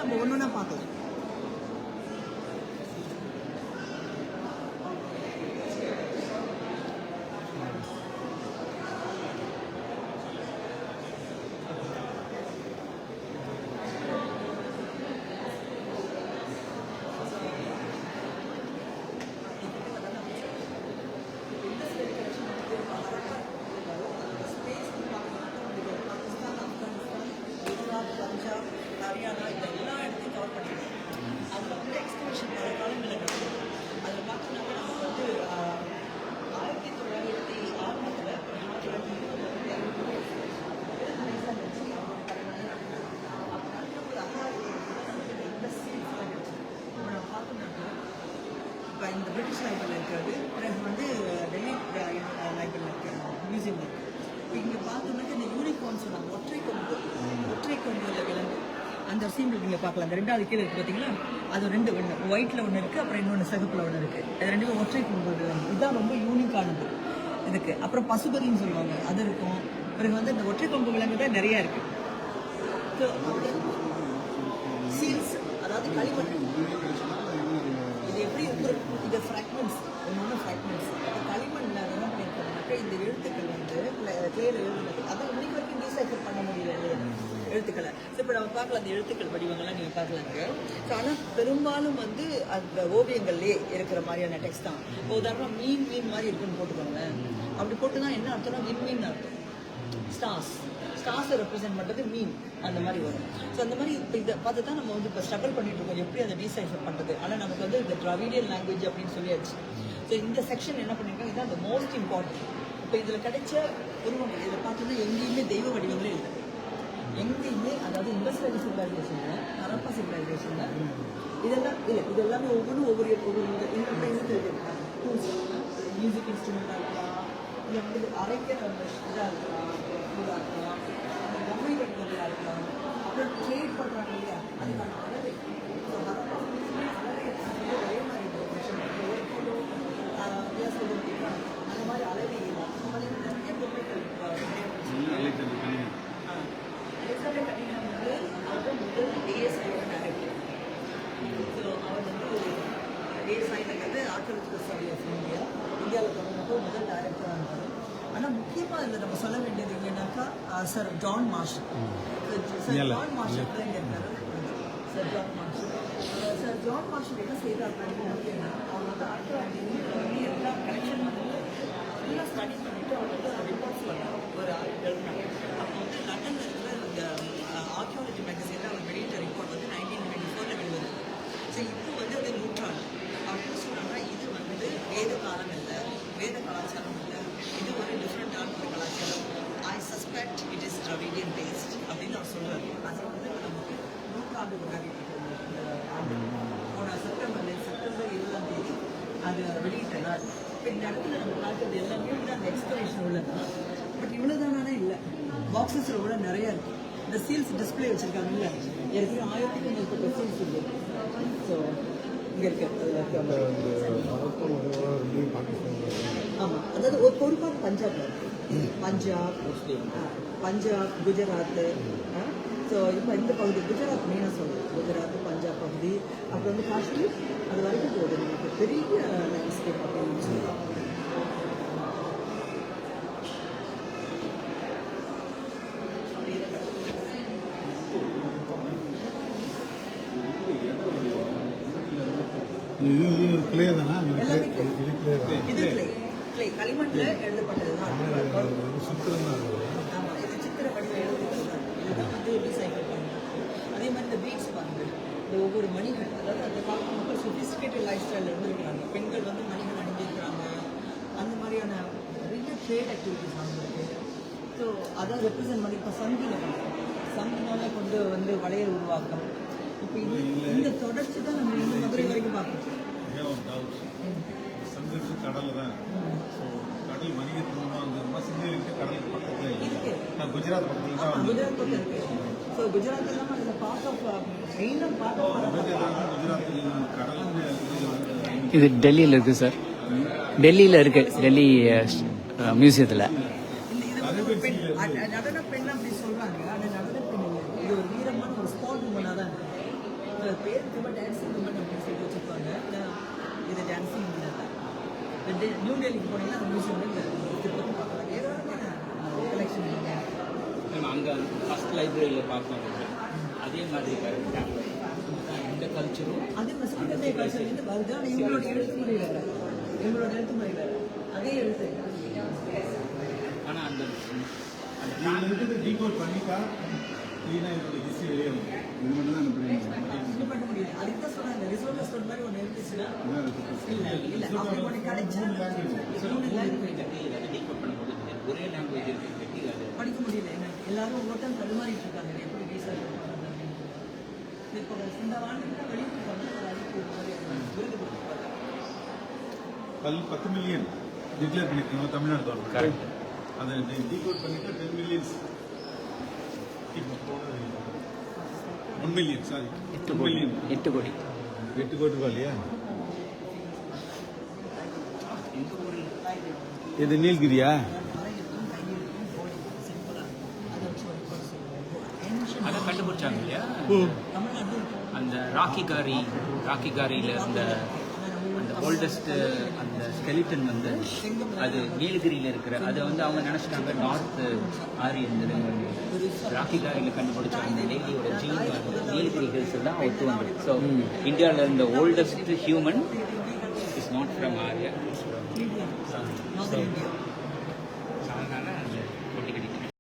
நம்ம ஒன்று பார்க்கலாம். பஞ்சாப், ஹரியானா இந்த எல்லா இடத்தையும் கவர் பண்ணிடுவோம். அதில் வந்து எக்ஸ்பிஷன் பல காலங்களில் நடக்கும். அதில் பார்த்தோம்னாக்க நமக்கு வந்து 1906 இப்போ இந்த பிரிட்டிஷ் லைப்ரரியில் இருக்கிறது, பிறகு வந்து டெல்லி லைப்ரரியில் இருக்கிற மியூசியம் இருக்குது. இப்போ இங்கே பார்த்தோம்னாக்க இந்த யூனிகார்ன் சொன்னாங்க, ஒற்றை கொம்புல விலங்கு. அந்த சீம்பிள் இங்கே பார்க்கலாம். அந்த ரெண்டாவது கீழே இருக்குது பார்த்தீங்களா, அது ரெண்டு ஒன்று ஒயிட்டில் ஒன்று இருக்குது, அப்புறம் இன்னொன்று சிகப்பில் ஒன்று இருக்குது. அது ரெண்டுமே ஒற்றை கொம்பு விலங்கு. இதுதான் ரொம்ப யூனிக்கானது இதுக்கு. அப்புறம் பசுபதின்னு சொல்லுவாங்க, அது இருக்கும். பிறகு வந்து இந்த ஒற்றை கொம்பு விலங்கு தான் நிறையா இருக்குது. சீல்ஸ், அதாவது களிமண். இது எப்படி இது ஃப்ராக்மெண்ட்ஸ், ஒன்று ஃப்ராக்மெண்ட்ஸ். களிமண்ணில் என்ன பண்ணியிருக்காங்கனாக்கா இந்த எழுத்துக்கள் வந்து கிளியர் எழுதுனது அதை இன்னைக்கு வரைக்கும் டீசைஃபர் பண்ண முடியல எழுத்துக்களை. ஸோ இப்போ நம்ம பார்க்கலாம் அந்த எழுத்துக்கள் வடிவங்கள்லாம் நீங்கள் பார்க்கலாங்க. ஸோ ஆனால் பெரும்பாலும் வந்து அந்த ஓவியங்கள்லேயே இருக்கிற மாதிரியான டெக்ஸ்ட் தான். இப்போ உதாரணம் மீன் மாதிரி இருக்குன்னு போட்டுக்கோங்க. அப்படி போட்டு தான் என்ன அர்த்தம்னா மீன் அர்த்தம். ஸ்டார்ஸை ரெப்ரசென்ட் பண்ணுறது மீன் அந்த மாதிரி வரும். ஸோ அந்த மாதிரி இப்போ இதை பார்த்து தான் நம்ம வந்து இப்போ ஸ்ட்ரகிள் பண்ணிட்டு இருக்கோம், எப்படி அதை டீசைஃபர் பண்ணுறது. ஆனால் நமக்கு வந்து இந்த டிராவிடியன் லாங்குவேஜ் அப்படின்னு சொல்லியாச்சு. ஸோ இந்த செக்ஷன் என்ன பண்ணியிருக்காங்க, இதுதான் அந்த மோஸ்ட் இம்பார்ட்டன்ட். இப்போ இதில் கிடைச்ச உருவங்கள் இதை பார்த்தோன்னா எங்கேயுமே தெய்வ வடிவங்களே இல்லை. எங்கேயுமே, அதாவது இண்டஸ்ட்ரியல் சிவிலைசேஷனில், ஹரப்பா சிவிலைசேஷனில் இதெல்லாம் இல்லை. இது எல்லாமே ஒவ்வொரு டூல்ஸ், மியூசிக் இன்ஸ்ட்ருமெண்ட்டாக இருக்கலாம், இல்லை வந்து அரைக்கிற இதாக இருக்கலாம், இதாக இருக்கலாம், பொம்மை கட்டுறதுலாம் இருக்கலாம், அப்புறம் ட்ரேட் பண்ணுறாங்க இல்லையா, அதுக்கான அளவை. ஸோ ஹரப்பா ஒரே மாதிரி அந்த மாதிரி அளவை இல்லை. நிறைய பொம்மைகள் அவர் முதல் ஏஎஸ்ஐயோட டைரக்டர். ஸோ அவர் வந்து ஏஎஸ்ஐங்கிறது ஆர்கியாலஜிக்கல் சர்வே ஆஃப் இந்தியா, இந்தியாவில் தொடங்கினப்போ முதல் டைரக்டராக இருந்தார். ஆனால் முக்கியமாக இதில் நம்ம சொல்ல வேண்டியது என்னன்னாக்கா sir John Marshall. Sir John Marshall தான் இங்கே இருக்காரு. சார் ஜான் மார்ஷல் என்ன செய்தாருன்னா, அவர் வந்து ஆர்கியாலஜி எல்லா கலெக்ஷன் வந்து எல்லாம் ஸ்டடி பண்ணிவிட்டு அவர் வந்து ரிப்போர்ட்ஸ் பண்ணார், ஒரு எழுதினாங்க. அப்போ வந்து லண்டனில் இருக்கிற இந்த ஆர்கியாலஜி மேகசினில் அவர் வெளியிட்ட ரிப்போர்ட் வந்து 1994 வெளிவருது. ஸோ இப்போ வந்து அது நூற்றாண்டு அப்படின்னு சொன்னாங்கன்னா, இது வந்து வேத காலம் இல்லை, வேத கலாச்சாரம் இல்லை, இது ஒரு டிஃப்ரெண்டான ஒரு கலாச்சாரம். I suspect it is Dravidian based அப்படின்னு அவர் சொல்கிறார். அதை வந்து நமக்கு நூற்றாண்டு கொண்டாடிட்டு இந்த ஆண்டு போன செப்டம்பர் 20ஆம் தேதி அது வெளியிட்டதால். இப்போ இந்த இடத்துல நம்ம பார்க்குறது எல்லாமே வந்து அந்த எக்ஸ்பிளேஷன் உள்ளதான். பட் இவ்வளோதானா இல்லை, பாக்ஸஸில் கூட நிறையா இருக்குது. இந்த சீல்ஸ் டிஸ்பிளே வச்சுருக்காங்கல்ல, ஏற்கனவே 1000க்கும் மேற்பட்ட சீல்ஸ் இருக்குது. ஸோ இங்கே இருக்கு. ஆமாம், அதாவது ஒரு பொறுப்பாக பஞ்சாபில் இருக்குது. பஞ்சாப், குஜராத்து. ஸோ இப்போ இந்த பகுதி குஜராத் மெயினாக சொல்லுது. குஜராத், பஞ்சாப் பகுதி, அப்புறம் வந்து காஷ்மீர், அது வரைக்கும் போகுது. நமக்கு பெரிய லேண்ட்ஸ்கேப் அப்படின்னு சொல்லுவாங்க. களிமண்ணில் எழுதப்பட்டதுதான். ஆமாம், இது சித்திர வடிவம் எழுதப்பட்டது தான். இதுதான் வந்து ரீசைக்கிள் பண்ணுறது. அதே மாதிரி இந்த பீட்ஸ் பாருங்கள், இந்த ஒவ்வொரு மணிகள், அதாவது அந்த காலத்து மக்கள் சொபிஸ்டிகேட்டட் லைஃப் ஸ்டைலில் இருந்திருக்கிறாங்க. பெண்கள் வந்து மணிகள் அணிஞ்சிருக்கிறாங்க. அந்த மாதிரியான நிறைய ட்ரேட் ஆக்டிவிட்டிஸ் அவங்களுக்கு. ஸோ அதை ரெப்ரசென்ட் பண்ணி இப்போ சங்கினால கொண்டு வந்து வளையல் உருவாக்கம். இப்போ இது இந்த தொடர்ச்சி தான் நம்ம இந்த மதுரை வரைக்கும் பார்க்கணும். கடல் தான். கடல் வணிகத்துவமாக சிந்திக்கு கடலுக்கு பக்கத்தில் குஜராத் பக்கத்தில் தான். குஜராத் பக்கம் இருக்கு. ஸோ குஜராத் எல்லாம் அதில் பார்ட் ஆஃப் மெயினாக பார்ட் ஆஃப் குஜராத் கடல். இது டெல்லியில் இருக்குது சார். டெல்லியில் இருக்குது, டெல்லி மியூசியத்தில். நடன பெண் அப்படி சொல்கிறாங்க. அந்த நடன பெண் இது ஒரு வீரமான ஒரு ஸ்பாட் உமனாக தான் பேர் ரொம்ப டான்ஸிங் மூமெண்ட் அப்படின்னு சொல்லி வச்சுருப்பாங்க. இது டான்ஸிங் இல்லை. நியூ டெல்லிக்கு போனீங்கன்னா அந்த மியூசியம் திருப்பதி பார்க்கலாம். ஏராளமான கலெக்ஷன் இல்லை. அங்கே ஃபஸ்ட் லைப்ரரியில் பார்த்தோம். அதே மாதிரி இந்த கல்ச்சரும் அதே மசிலிகத்தை கல்ச்சர்லேருந்து வருது. ஆனால் எங்களோட எழுத்து முறையில் அதே எழுத்து. ஆனால் அந்த இதில் இருக்கிறது டீகோட் பண்ணிட்டா க்ளீனாக இதோட ஹிஸ்ட்ரி வெளியே வரும். இது மட்டும் தான் இது பண்ண முடியல. அதுக்கு தான் சொன்னாங்க ரிசோர்ட் ஸ்டோர் மாதிரி ஒன்று இருந்துச்சுன்னா இல்லை அப்படி ஒன்று கிடைச்சா டீகோட் பண்ணும்போது ஒரே லாங்குவேஜ் இருக்கு, அது படிக்க முடியல. எல்லாரும் ஒவ்வொருத்தரும் தடுமாறிட்டு இருக்காங்க. எப்படி ரீசர்ச் பண்ணுறது அப்படின்னு. இப்போ இந்த ஆண்டுக்கு வெளியிட்டு அதுக்கு விருது கொடுத்துருக்காங்க. 10 மில்லியன் டிக்ளேர் பண்ணிருக்கோம் தமிழ்நாடு கவர்மெண்ட். கரெக்ட். அதை டீகோட் பண்ணிட்டா 10 மில்லியன்ஸ் 1 மில்லியன் சாரி 8 கோடி 8 கோடி 8 கோடி ரூபாய் இல்லையா? இது நீல்கிரியா? அதை கண்டுபிடிச்சாங்க இல்லையா அந்த ராக்கிகாரியில் இருந்த அந்த ஓல்டஸ்ட் அந்த ஸ்கெலிட்டன் வந்து அது நீலகிரியில் இருக்கிற அதை வந்து அவங்க நினச்சிட்டாங்க நார்த் ஆரியன் ராக்கிகாரியில் கண்டுபிடிச்ச அந்த லேடியோட ஜீன் வந்து நீலகிரி ஹில்ஸ் தான் ஒத்து வந்தது. ஸோ இந்தியாவில் இருந்த oldest human is not from Arya. North India